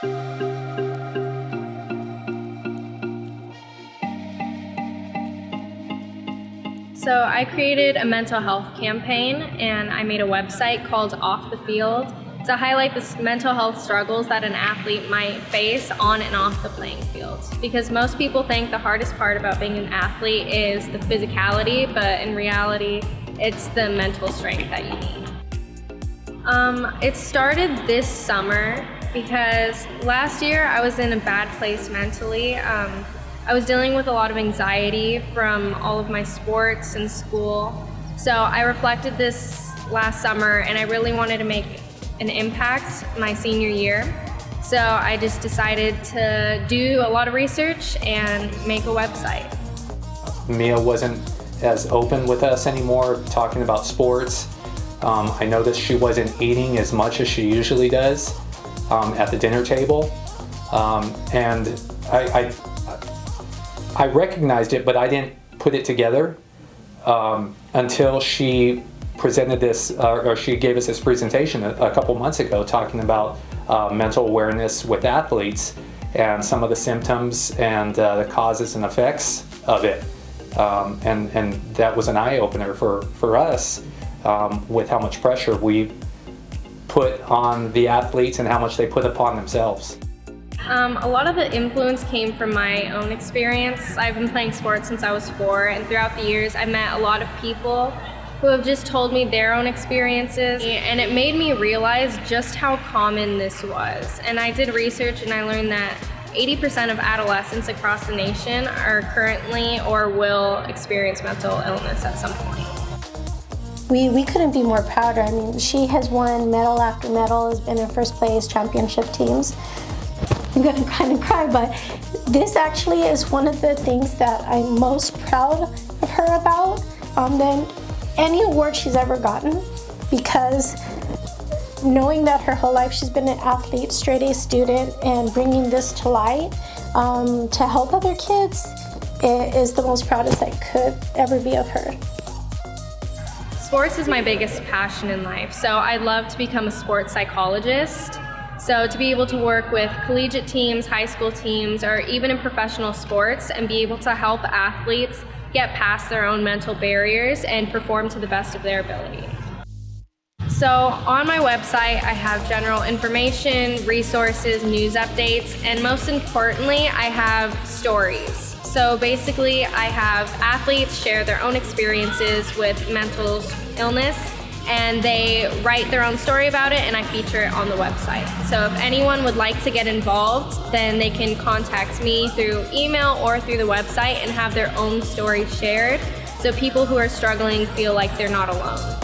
So I created a mental health campaign, and I made a website called Off the Field to highlight the mental health struggles that an athlete might face on and off the playing field. Because most people think the hardest part about being an athlete is the physicality, but in reality, it's the mental strength that you need. It started this summer because last year I was in a bad place mentally. I was dealing with a lot of anxiety from all of my sports and school. So I reflected this last summer, and I really wanted to make an impact my senior year. So I just decided to do a lot of research and make a website. Mia wasn't as open with us anymore talking about sports. I noticed she wasn't eating as much as she usually does at the dinner table. And I recognized it, but I didn't put it together until she presented this, or she gave us this presentation a couple months ago talking about mental awareness with athletes and some of the symptoms and the causes and effects of it. And that was an eye-opener for us with how much pressure we put on the athletes and how much they put upon themselves. A lot of the influence came from my own experience. I've been playing sports since I was 4, and throughout the years I've met a lot of people who have just told me their own experiences, and it made me realize just how common this was. And I did research, and I learned that 80% of adolescents across the nation are currently or will experience mental illness at some point. We couldn't be more prouder. I mean, she has won medal after medal, has been in first place championship teams. I'm gonna kind of cry, but this actually is one of the things that I'm most proud of her about than any award she's ever gotten, because knowing that her whole life she's been an athlete, straight A student, and bringing this to light to help other kids is the most proudest I could ever be of her. Sports is my biggest passion in life, so I'd love to become a sports psychologist. So to be able to work with collegiate teams, high school teams, or even in professional sports, and be able to help athletes get past their own mental barriers and perform to the best of their ability. So on my website, I have general information, resources, news updates, and most importantly, I have stories. So basically, I have athletes share their own experiences with mental illness, and they write their own story about it, and I feature it on the website. So if anyone would like to get involved, then they can contact me through email or through the website and have their own story shared, so people who are struggling feel like they're not alone.